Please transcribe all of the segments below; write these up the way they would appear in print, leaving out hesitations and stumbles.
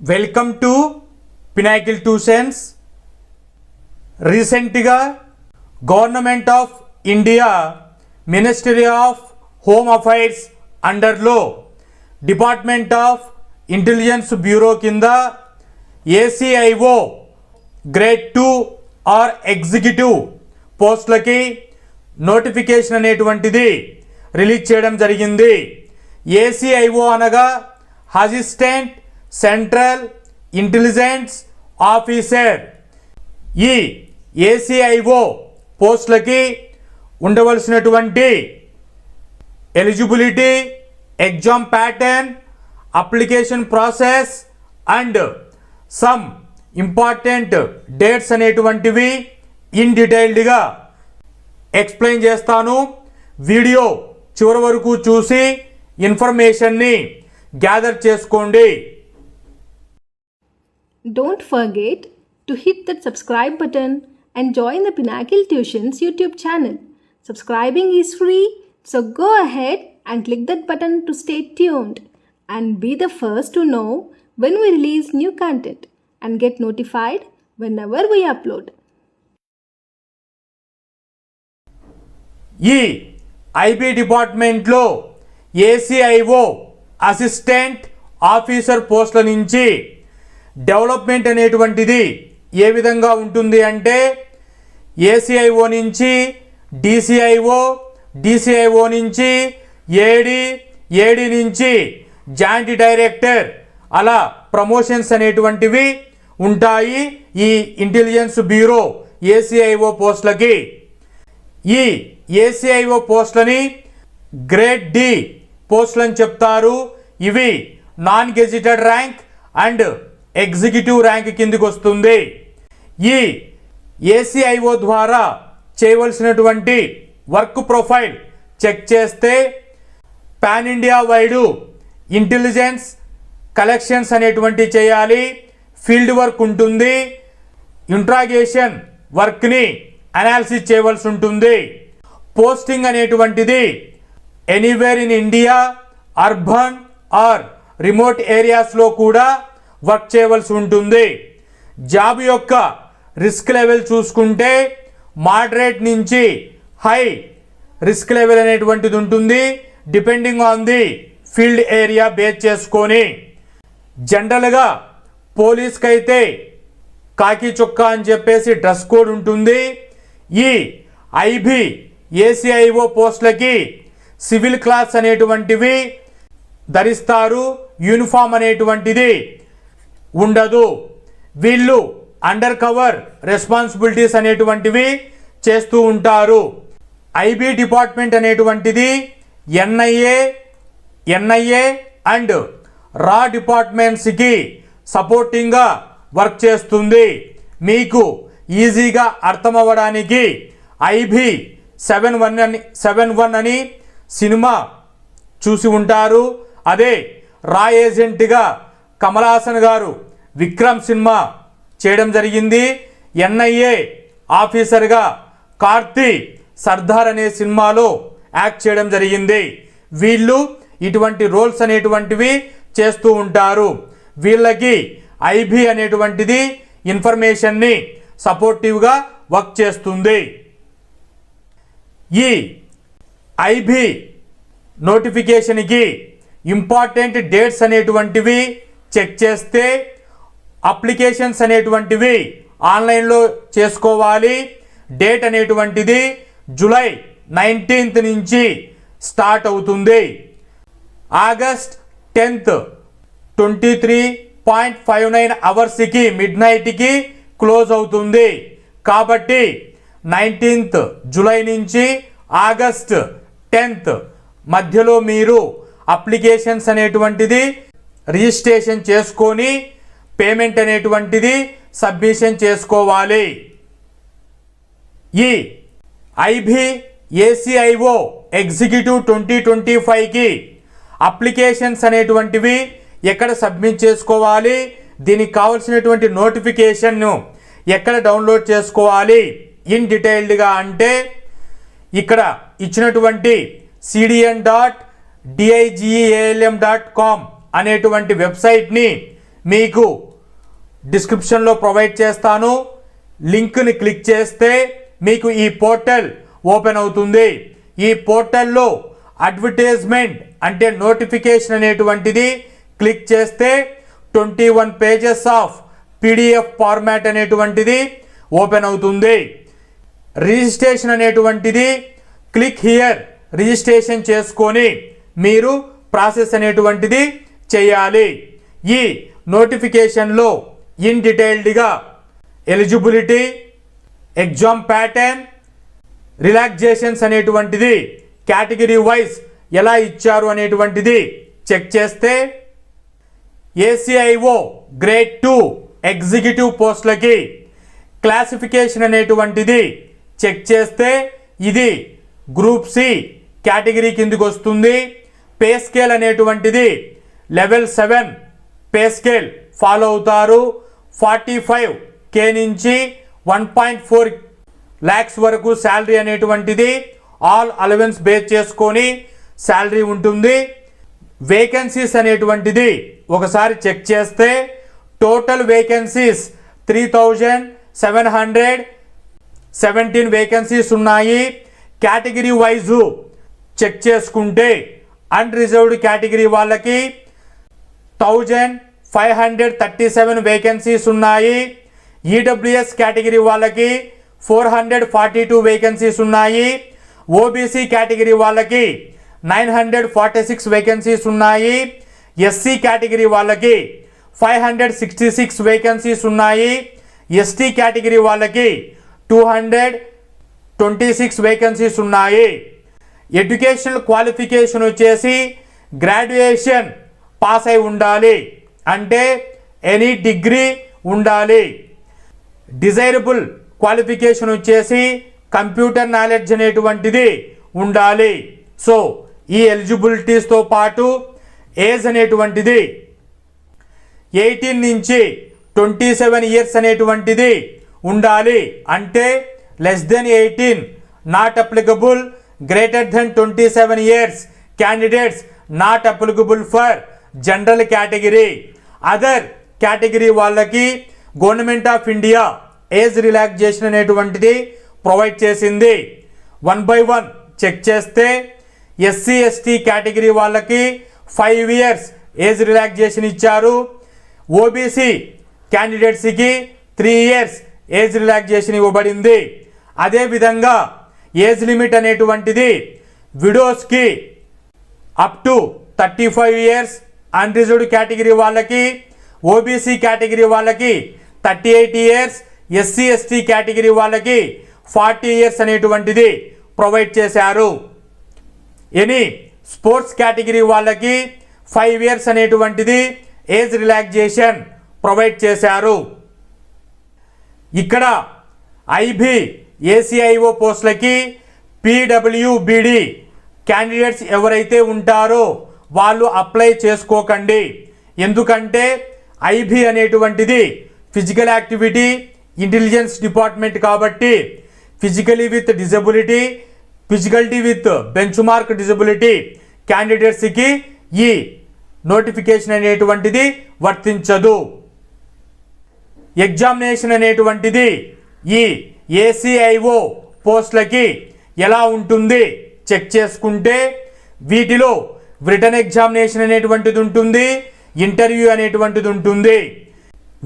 Welcome to pinnacle tuitions. రీసెంట్గా government of India ministry of home affairs అండర్లో department of intelligence bureau కింద ACIO grade 2 or executive పోస్టులకి notification అనేటువంటిది release చేయడం జరిగింది. ఏసీఐఓ అనగా అసిస్టెంట్ సెంట్రల్ ఇంటెలిజెన్స్ ఆఫీసర్. ఈ ఏసీఐఓ పోస్టులకి ఉండవలసినటువంటి eligibility, exam pattern, application process and some important dates అనేటువంటివి ఇన్ డీటెయిల్డ్గా ఎక్స్ప్లెయిన్ చేస్తాను. వీడియో చివరి వరకు చూసి ఇన్ఫర్మేషన్ని గ్యాదర్ చేసుకోండి. Don't forget to hit that subscribe button and join the Pinnacle Tuitions YouTube channel. Subscribing is free, so go ahead and click that button to stay tuned and be the first to know when we release new content and get notified whenever we upload. ఈ IB డిపార్ట్మెంట్లో ACIO assistant officer పోస్టుల నుంచి development అనేటువంటిది ఏ విధంగా ఉంటుంది అంటే ACIO నుంచి డిసిఐఓ, డిసిఐఓ నుంచి ఏడి, ఏడి నుంచి జాయింట్ డైరెక్టర్, అలా ప్రమోషన్స్ అనేటువంటివి ఉంటాయి ఈ ఇంటెలిజెన్స్ బ్యూరో ఏసీఐఓ పోస్టులకి. ఈ ఏసీఐఓ పోస్టులని గ్రేడ్ డి పోస్టులని చెప్తారు. ఇవి non gazetted rank and executive rank కిందికి వస్తుంది. ఈ ఏసీఐఓ ద్వారా చేయవలసినటువంటి వర్క్ ప్రొఫైల్ చెక్ చేస్తే pan India wide intelligence collections అనేటువంటి చేయాలి. ఫీల్డ్ వర్క్ ఉంటుంది. ఇంట్రాగేషన్ వర్క్ని అనాలిసిస్ చేయవలసి ఉంటుంది. పోస్టింగ్ అనేటువంటిది anywhere in India, urban are remote ఏరియాస్లో కూడా వర్క్ చేయవలసి ఉంటుంది. జాబ్ యొక్క రిస్క్ లెవెల్ చూసుకుంటే మోడరేట్ నుంచి హై రిస్క్ లెవెల్ అనేటువంటిది ఉంటుంది, depending on the field area base చేసుకొని. జనరల్గా పోలీస్కి అయితే కాకి చొక్కా అని చెప్పేసి డ్రెస్ కోడ్ ఉంటుంది. ఈ ఐబీ ఏసీఐఓ పోస్టులకి సివిల్ క్లాస్ అనేటువంటివి ధరిస్తారు. యూనిఫామ్ అనేటువంటిది ఉండదు. వీళ్ళు అండర్ కవర్ రెస్పాన్సిబిలిటీస్ అనేటువంటివి చేస్తూ ఉంటారు. ఐబీ డిపార్ట్మెంట్ అనేటువంటిది ఎన్ఐఏ అండ్ రా డిపార్ట్మెంట్స్కి సపోర్టింగ్గా వర్క్ చేస్తుంది. మీకు ఈజీగా అర్థం అవ్వడానికి ఐబీ 7-1 అని సినిమా చూసి ఉంటారు. అదే రా ఏజెంట్గా కమల్ హాసన్ గారు విక్రమ్ సినిమా చేయడం జరిగింది. ఎన్ఐఏ ఆఫీసర్గా కార్తీ సర్దార్ అనే సినిమాలో యాక్ట్ చేయడం జరిగింది. వీళ్ళు ఇటువంటి రోల్స్ అనేటువంటివి చేస్తూ ఉంటారు. వీళ్ళకి ఐబీ అనేటువంటిది ఇన్ఫర్మేషన్ని సపోర్టివ్గా వర్క్ చేస్తుంది. ఈ ఐబీ నోటిఫికేషన్కి ఇంపార్టెంట్ డేట్స్ అనేటువంటివి చెక్ చేస్తే అప్లికేషన్స్ అనేటువంటివి ఆన్లైన్లో చేసుకోవాలి. డేట్ అనేటువంటిది జూలై 19th నుంచి స్టార్ట్ అవుతుంది. ఆగస్ట్ 10th 23.59 అవర్స్కి మిడ్నైట్కి క్లోజ్ అవుతుంది. కాబట్టి 19th జూలై నుంచి ఆగస్ట్ 10th మధ్యలో మీరు అప్లికేషన్స్ అనేటువంటిది రిజిస్ట్రేషన్ చేసుకొని పేమెంట్ అనేటువంటిది సబ్మిషన్ చేసుకోవాలి. ఈ ఐబీ ఏసీఐఓ ఎగ్జిక్యూటివ్ 2025కి అప్లికేషన్స్ అనేటువంటివి ఎక్కడ సబ్మిట్ చేసుకోవాలి, దీనికి కావాల్సినటువంటి నోటిఫికేషన్ను ఎక్కడ డౌన్లోడ్ చేసుకోవాలి ఇన్ డీటెయిల్డ్గా అంటే ఇక్కడ ఇచ్చినటువంటి cdn.digealm.com అనేటువంటి వెబ్సైట్ని మీకు డిస్క్రిప్షన్లో ప్రొవైడ్ చేస్తాను. లింక్ని క్లిక్ చేస్తే మీకు ఈ పోర్టల్ ఓపెన్ అవుతుంది. ఈ పోర్టల్లో అడ్వర్టైజ్మెంట్ అంటే నోటిఫికేషన్ అనేటువంటిది క్లిక్ చేస్తే 21 పేజెస్ ఆఫ్ PDF ఫార్మాట్ అనేటువంటిది ఓపెన్ అవుతుంది. రిజిస్ట్రేషన్ అనేటువంటిది క్లిక్ హియర్ రిజిస్ట్రేషన్ చేసుకొని మీరు ప్రాసెస్ అనేటువంటిది చేయాలి. ఈ నోటిఫికేషన్లో ఇన్ డీటెయిల్డ్గా ఎలిజిబిలిటీ, ఎగ్జామ్ ప్యాటర్న్, రిలాక్సేషన్స్ అనేటువంటిది కేటగిరీ వైజ్ ఎలా ఇచ్చారు అనేటువంటిది చెక్ చేస్తే ACIO గ్రేడ్ 2 ఎగ్జిక్యూటివ్ పోస్టులకి క్లాసిఫికేషన్ అనేటువంటిది చెక్ చేస్తే ఇది గ్రూప్ C కేటగిరీ కిందకి వస్తుంది. పే స్కేల్ అనేటువంటిది లెవెల్ 7 పే స్కేల్ ఫాలో అవుతారు. 45K నుంచి 1.4 lakhs వరకు శాలరీ అనేటువంటిది ఆల్ అలవెన్స్ బేస్ చేసుకొని శాలరీ ఉంటుంది. వేకెన్సీస్ అనేటువంటిది ఒకసారి చెక్ చేస్తే టోటల్ వేకెన్సీస్ 3717 వేకెన్సీస్ ఉన్నాయి. కేటగిరీ వైజు చెక్ చేసుకుంటే అన్రిజర్వ్డ్ కేటగిరీ వాళ్ళకి 1537 వేకెన్సీస్ ఉన్నాయి. EWS కేటగిరీ వాళ్ళకి 442 వేకెన్సీస్ ఉన్నాయి. OBC కేటగిరీ వాళ్ళకి 946 వేకెన్సీస్ ఉన్నాయి. SC కేటగిరీ వాళ్ళకి 566 వేకెన్సీస్ ఉన్నాయి. ST కేటగిరీ వాళ్ళకి 226 వేకెన్సీస్ ఉన్నాయి. ఎడ్యుకేషనల్ క్వాలిఫికేషన్ వచ్చేసి గ్రాడ్యుయేషన్ పాస్ అయి ఉండాలి, అంటే ఎనీ డిగ్రీ ఉండాలి. డిజైరబుల్ క్వాలిఫికేషన్ వచ్చేసి కంప్యూటర్ నాలెడ్జ్ అనేటువంటిది ఉండాలి. సో ఈ ఎలిజిబిలిటీస్తో పాటు ఏజ్ అనేటువంటిది 18 నుంచి 27 ఇయర్స్ అనేటువంటిది ఉండాలి, అంటే less than 18 not applicable, greater than 27 years candidates not applicable for general category. Other category వాళ్ళకి government of India age relaxation అనేటువంటిది ప్రొవైడ్ చేసింది. 1 by 1 చెక్ చేస్తే SC ST కేటగిరీ వాళ్ళకి 5 ఇయర్స్ ఏజ్ రిలాక్సేషన్ ఇచ్చారు. OBC క్యాండిడేట్స్కి 3 ఇయర్స్ ఏజ్ రిలాక్సేషన్ ఇవ్వబడింది. అదేవిధంగా age limit అనేటువంటిది విడోస్కి up to 35 years, unreserved category వాళ్ళకి, OBC కేటగిరీ వాళ్ళకి 38 ఇయర్స్, SC ST కేటగిరీ వాళ్ళకి 40 ఇయర్స్ అనేటువంటిది ప్రొవైడ్ చేశారు. ఎనీ స్పోర్ట్స్ కేటగిరీ వాళ్ళకి 5 ఇయర్స్ అనేటువంటిది ఏజ్ రిలాక్సేషన్ ప్రొవైడ్ చేశారు. ఇక్కడ IB ACIO పోస్టులకి PWBD క్యాండిడేట్స్ ఎవరైతే ఉంటారో వాళ్ళు అప్లై చేసుకోకండి. ఎందుకంటే IB అనేటువంటిది ఫిజికల్ యాక్టివిటీ ఇంటెలిజెన్స్ డిపార్ట్మెంట్ కాబట్టి physically with disability, physically with benchmark disability క్యాండిడేట్స్కి ఈ నోటిఫికేషన్ అనేటువంటిది వర్తించదు. ఎగ్జామినేషన్ అనేటువంటిది ఈ ACIO పోస్టులకి ఎలా ఉంటుంది చెక్ చేసుకుంటే వీటిలో రిటన్ ఎగ్జామినేషన్ అనేటువంటిది ఉంటుంది, ఇంటర్వ్యూ అనేటువంటిది ఉంటుంది.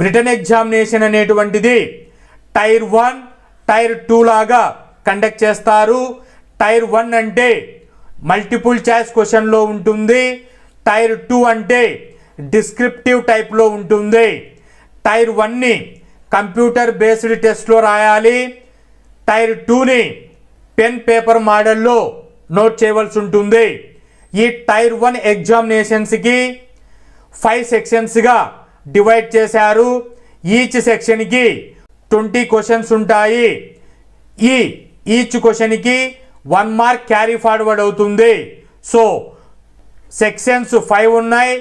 రిటన్ ఎగ్జామినేషన్ అనేటువంటిది టైర్ 1, టైర్ 2 లాగా కండక్ట్ చేస్తారు. టైర్ 1 అంటే మల్టిపుల్ చాయిస్ క్వశ్చన్లో ఉంటుంది. టైర్ 2 అంటే డిస్క్రిప్టివ్ టైప్లో ఉంటుంది. టైర్ 1ని కంప్యూటర్ బేస్డ్ టెస్ట్లో రాయాలి. టైర్ 2ని పెన్ పేపర్ మోడల్లో నోట్ చేయవలసి ఉంటుంది. ఈ టైర్ 1 ఎగ్జామినేషన్స్కి 5 సెక్షన్స్గా డివైడ్ చేశారు. ఈచ్ సెక్షన్కి 20 క్వశ్చన్స్ ఉంటాయి. ఈచ్ క్వశ్చన్కి 1 మార్క్ క్యారీ ఫార్వర్డ్ అవుతుంది. సో సెక్షన్స్ 5 ఉన్నాయి.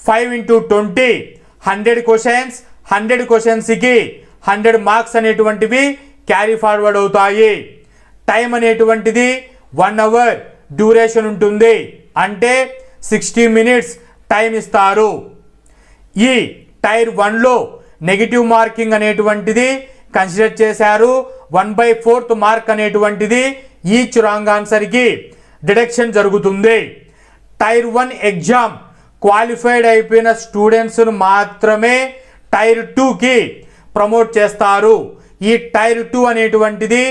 5 into 20 100 క్వశ్చన్స్. 100 క్వశ్చన్స్కి 100 మార్క్స్ అనేటువంటివి క్యారీ ఫార్వర్డ్ అవుతాయి. టైం అనేటువంటిది 1 అవర్ డ్యూరేషన్ ఉంటుంది, అంటే 60 minutes టైం ఇస్తారు. ఈ టైర్ 1లో నెగిటివ్ మార్కింగ్ అనేటువంటిది కన్సిడర్ చేశారు. 1/4 మార్క్ అనేటువంటిది ఈచ్ రాంగ్ ఆన్సర్కి డిడక్షన్ జరుగుతుంది. టైర్ 1 ఎగ్జామ్ క్వాలిఫైడ్ అయిపోయిన స్టూడెంట్స్ను మాత్రమే టైర్ 2కి ప్రమోట్ చేస్తారు. ఈ టైర్ 2 అనేటువంటిది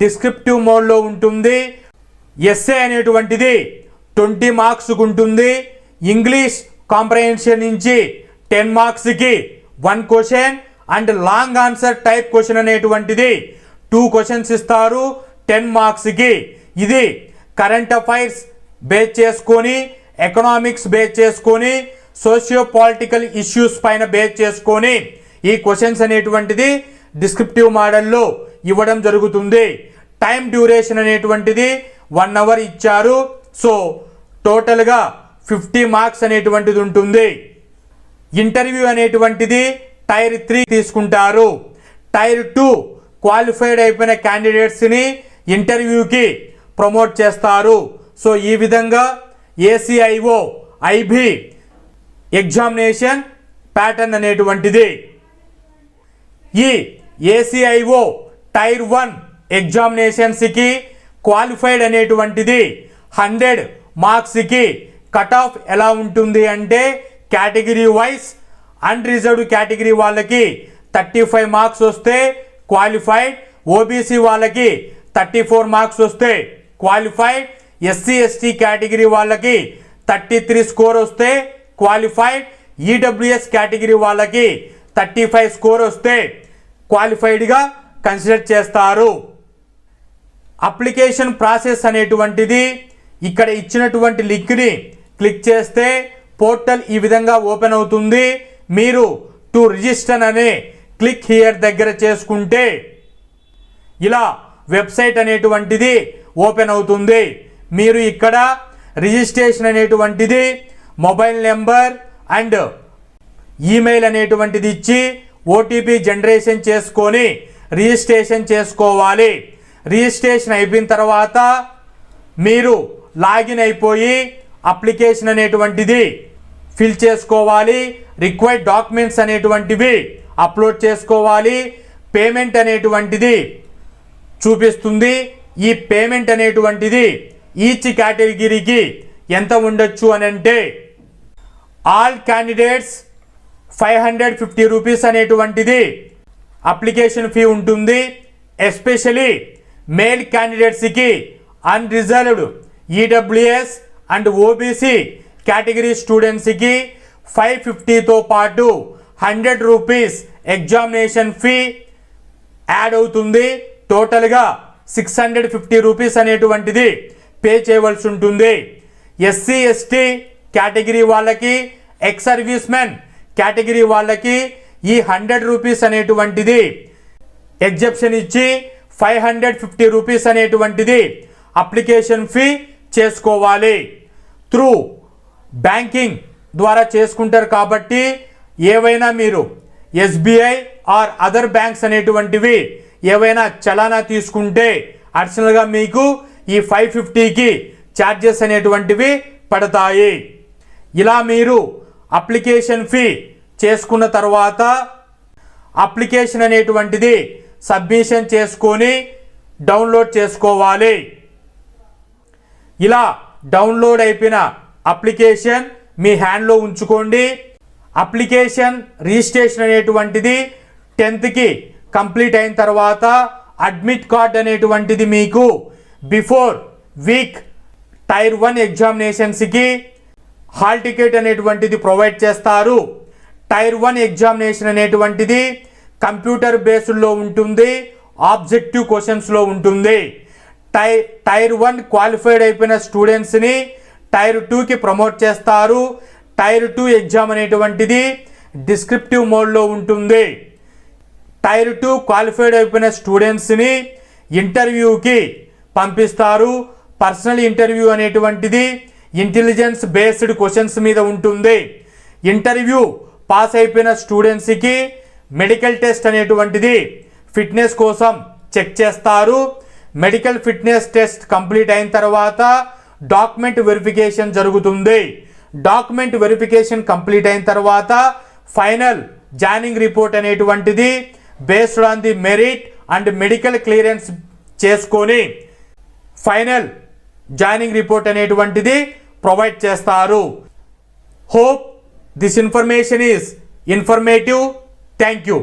డిస్క్రిప్టివ్ మోడ్లో ఉంటుంది. ఎస్ఏ అనేటువంటిది 20 మార్క్స్కి ఉంటుంది. ఇంగ్లీష్ కాంప్రహెన్షన్ నుంచి 10 మార్క్స్కి 1 question and long answer type question అనేటువంటిది 2 క్వశ్చన్స్ ఇస్తారు 10 మార్క్స్కి. ఇది కరెంట్ అఫైర్స్ బేస్ చేసుకొని, ఎకనామిక్స్ బేస్ చేసుకొని, సోషియో పొలిటికల్ ఇష్యూస్ పైన బేస్ చేసుకొని ఈ క్వశ్చన్స్ అనేటువంటిది డిస్క్రిప్టివ్ మోడల్లో ఇవ్వడం జరుగుతుంది. టైం డ్యూరేషన్ అనేటువంటిది 1 అవర్ ఇచ్చారు. సో టోటల్గా 50 మార్క్స్ అనేటువంటిది ఉంటుంది. ఇంటర్వ్యూ అనేటువంటిది టైర్ 3 తీసుకుంటారు. టైర్ 2 క్వాలిఫైడ్ అయిపోయిన క్యాండిడేట్స్ని ఇంటర్వ్యూకి ప్రమోట్ చేస్తారు. సో ఈ విధంగా ACIO IB ఎగ్జామినేషన్ ప్యాటర్న్ అనేటువంటిది. ఈ ACIO టైర్ 1 ఎగ్జామినేషన్స్కి క్వాలిఫైడ్ అనేటువంటిది 100 మార్క్స్కి కట్ ఆఫ్ ఎలా ఉంటుంది అంటే కేటగిరీ వైజ్ అన్రిజర్వ్డ్ కేటగిరీ వాళ్ళకి 35 మార్క్స్ వస్తే క్వాలిఫైడ్, OBC వాళ్ళకి 34 మార్క్స్ వస్తే క్వాలిఫైడ్, SC ST కేటగిరీ వాళ్ళకి 33 స్కోర్ వస్తే క్వాలిఫైడ్, EWS కేటగిరీ వాళ్ళకి 35 స్కోర్ వస్తే క్వాలిఫైడ్గా కన్సిడర్ చేస్తారు. అప్లికేషన్ ప్రాసెస్ అనేటువంటిది ఇక్కడ ఇచ్చినటువంటి లింక్ని క్లిక్ చేస్తే పోర్టల్ ఈ విధంగా ఓపెన్ అవుతుంది. మీరు టు రిజిస్టర్ అనే క్లిక్ హియర్ దగ్గర చేసుకుంటే ఇలా వెబ్సైట్ అనేటువంటిది ఓపెన్ అవుతుంది. మీరు ఇక్కడ రిజిస్ట్రేషన్ అనేటువంటిది మొబైల్ నెంబర్ అండ్ ఈమెయిల్ అనేటువంటిది ఇచ్చి OTP జనరేషన్ చేసుకొని రిజిస్ట్రేషన్ చేసుకోవాలి. రిజిస్ట్రేషన్ అయిపోయిన తర్వాత మీరు లాగిన్ అయిపోయి అప్లికేషన్ అనేటువంటిది ఫిల్ చేసుకోవాలి. రిక్వైర్డ్ డాక్యుమెంట్స్ అనేటువంటివి అప్లోడ్ చేసుకోవాలి. పేమెంట్ అనేటువంటిది చూపిస్తుంది. ఈ పేమెంట్ అనేటువంటిది ఈచ్ కేటగిరీకి ఎంత ఉండొచ్చు అని అంటే ఆల్ క్యాండిడేట్స్ 550 రూపీస్ అనేటువంటిది అప్లికేషన్ ఫీ ఉంటుంది. ఎస్పెషలీ మేల్ క్యాండిడేట్స్కి unreserved EWS and OBC category స్టూడెంట్స్కి 550తో పాటు 100 రూపీస్ ఎగ్జామినేషన్ ఫీ యాడ్ అవుతుంది. టోటల్గా 650 రూపీస్ అనేటువంటిది పే చేయవలసి ఉంటుంది. SC ST కేటగిరీ వాళ్ళకి, ఎక్స్ సర్వీస్ మెన్ కేటగిరీ వాళ్ళకి ఈ 100 రూపీస్ అనేటువంటిది ఎగ్జెప్షన్ ఇచ్చి 550 రూపీస్ అనేటువంటిది అప్లికేషన్ ఫీ చేసుకోవాలి. త్రూ బ్యాంకింగ్ ద్వారా చేసుకుంటారు కాబట్టి ఏవైనా మీరు SBI ఆర్ అదర్ బ్యాంక్స్ అనేటువంటివి ఏవైనా చలానా తీసుకుంటే అడిషనల్గా మీకు ఈ 550కి ఛార్జెస్ అనేటువంటివి పడతాయి. ఇలా మీరు అప్లికేషన్ ఫీ చేసుకున్న తర్వాత అప్లికేషన్ అనేటువంటిది సబ్మిషన్ చేసుకొని డౌన్లోడ్ చేసుకోవాలి. ఇలా డౌన్లోడ్ అయిపోయిన అప్లికేషన్ మీ హ్యాండ్లో ఉంచుకోండి. అప్లికేషన్ రిజిస్ట్రేషన్ అనేటువంటిది 10th కంప్లీట్ అయిన తర్వాత అడ్మిట్ కార్డ్ అనేటువంటిది మీకు బిఫోర్ వీక్ టైర్ 1 ఎగ్జామినేషన్స్కి హాల్ టికెట్ అనేటువంటిది ప్రొవైడ్ చేస్తారు. టైర్ 1 ఎగ్జామినేషన్ అనేటువంటిది కంప్యూటర్ బేస్డ్లో ఉంటుంది, ఆబ్జెక్టివ్ క్వశ్చన్స్లో ఉంటుంది. టైర్ 1 క్వాలిఫైడ్ అయిపోయిన స్టూడెంట్స్ని టైర్ 2కి ప్రమోట్ చేస్తారు. టైర్ 2 ఎగ్జామ్ అనేటువంటిది డిస్క్రిప్టివ్ మోడ్లో ఉంటుంది. టైర్ 2 క్వాలిఫైడ్ అయిపోయిన స్టూడెంట్స్ని ఇంటర్వ్యూకి పంపిస్తారు. పర్సనల్ ఇంటర్వ్యూ అనేటువంటిది ఇంటెలిజెన్స్ బేస్డ్ క్వశ్చన్స్ మీద ఉంటుంది. ఇంటర్వ్యూ పాస్ అయిపోయిన స్టూడెంట్స్కి మెడికల్ టెస్ట్ అనేటువంటిది ఫిట్నెస్ కోసం చెక్ చేస్తారు. మెడికల్ ఫిట్నెస్ టెస్ట్ కంప్లీట్ అయిన తర్వాత డాక్యుమెంట్ వెరిఫికేషన్ జరుగుతుంది. డాక్యుమెంట్ వెరిఫికేషన్ కంప్లీట్ అయిన తర్వాత ఫైనల్ జాయినింగ్ రిపోర్ట్ అనేటువంటిది based on the merit and medical clearance చేసుకొని ఫైనల్ జాయినింగ్ రిపోర్ట్ అనేటువంటిది ప్రొవైడ్ చేస్తారు. Hope this information is informative. Thank you.